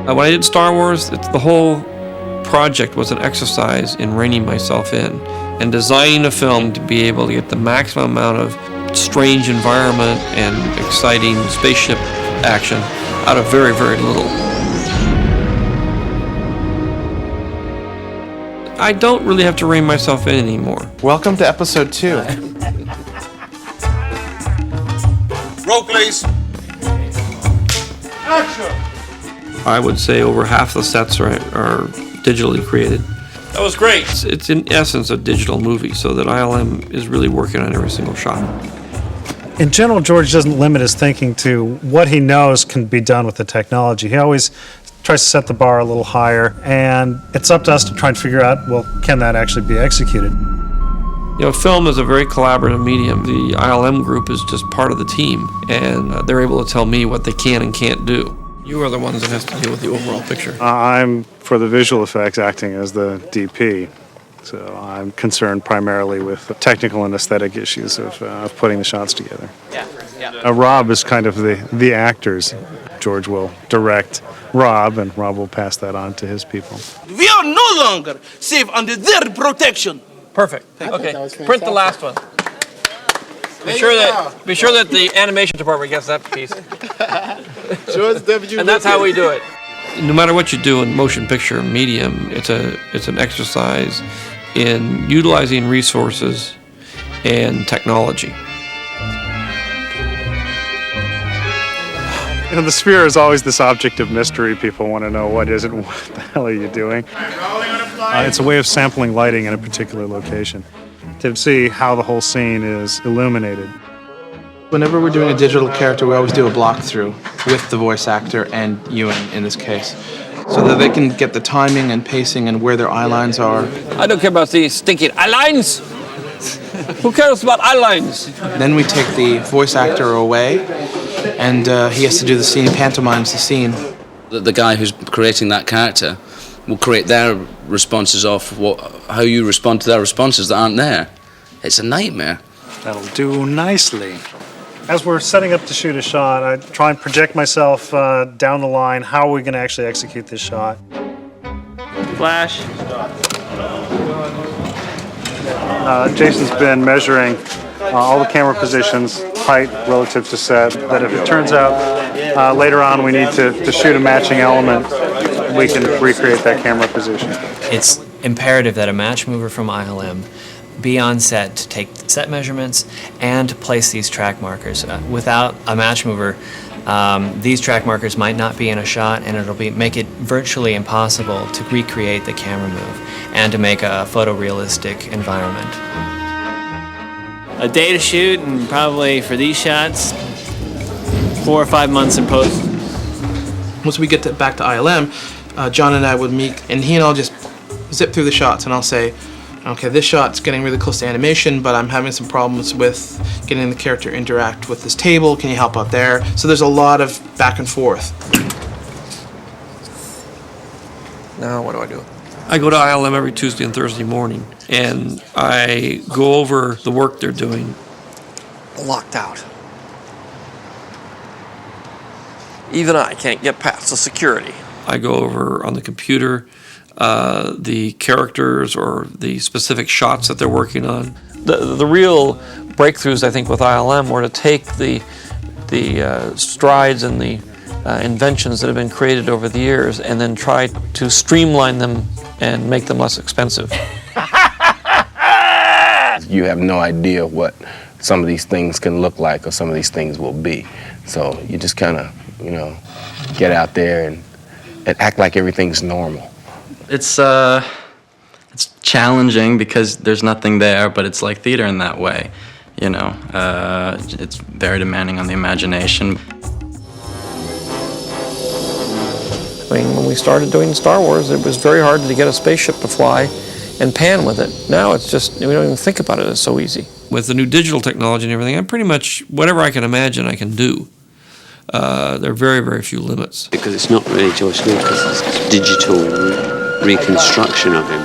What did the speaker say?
When I did Star Wars, the whole project was an exercise in reining myself in and designing a film to be able to get the maximum amount of strange environment and exciting spaceship action out of very, very little. I don't really have to rein myself in anymore. Welcome to episode 2. Roll, please. Action! I would say over half the sets are digitally created. That was great. It's in essence a digital movie, so that ILM is really working on every single shot. In general, George doesn't limit his thinking to what he knows can be done with the technology. He always tries to set the bar a little higher, and it's up to us to try and figure out, well, can that actually be executed? You know, film is a very collaborative medium. The ILM group is just part of the team, and they're able to tell me what they can and can't do. You are the ones that has to deal with the overall picture. I'm, for the visual effects, acting as the DP. So I'm concerned primarily with technical and aesthetic issues of putting the shots together. Rob is kind of the actors. George will direct Rob, and Rob will pass that on to his people. We are no longer safe under their protection. Perfect. Okay, print the last one. Be sure that the animation department gets that piece. And that's how we do it. No matter what you do in motion picture medium, it's an exercise in utilizing resources and technology. You know, the sphere is always this object of mystery. People want to know what is it and what the hell are you doing? It's a way of sampling lighting in a particular location to see how the whole scene is illuminated. Whenever we're doing a digital character, we always do a block through with the voice actor and Ewan in this case, so that they can get the timing and pacing and where their eye lines are. I don't care about these stinking eye lines. Who cares about eye lines? Then we take the voice actor away, and he has to do the scene, pantomimes the scene. The guy who's creating that character will create their responses off how you respond to their responses that aren't there. It's a nightmare. That'll do nicely. As we're setting up to shoot a shot, I try and project myself down the line. How are we going to actually execute this shot? Flash. Jason's been measuring all the camera positions, height relative to set, that if it turns out later on we need to shoot a matching element, we can recreate that camera position. It's imperative that a match mover from ILM be on set to take set measurements and to place these track markers. Without a match mover, these track markers might not be in a shot, and it'll make it virtually impossible to recreate the camera move and to make a photorealistic environment. A day to shoot, and probably for these shots, 4 or 5 months in post. Once we get back to ILM, John and I would meet, and he and I'll just zip through the shots, and I'll say, okay, this shot's getting really close to animation, but I'm having some problems with getting the character interact with this table. Can you help out there? So there's a lot of back and forth. Now what do? I go to ILM every Tuesday and Thursday morning, and I go over the work they're doing. Locked out. Even I can't get past the security. I go over on the computer the characters or the specific shots that they're working on. The real breakthroughs, I think, with ILM were to take the strides and the inventions that have been created over the years and then try to streamline them and make them less expensive. You have no idea what some of these things can look like or some of these things will be. So you just kind of, get out there and act like everything's normal. It's challenging because there's nothing there, but it's like theater in that way, It's very demanding on the imagination. I mean, when we started doing Star Wars, it was very hard to get a spaceship to fly and pan with it. Now it's just, we don't even think about it, it's so easy. With the new digital technology and everything, I'm pretty much, whatever I can imagine, I can do. There are very, very few limits. Because it's not really George Lucas, it's digital reconstruction of him.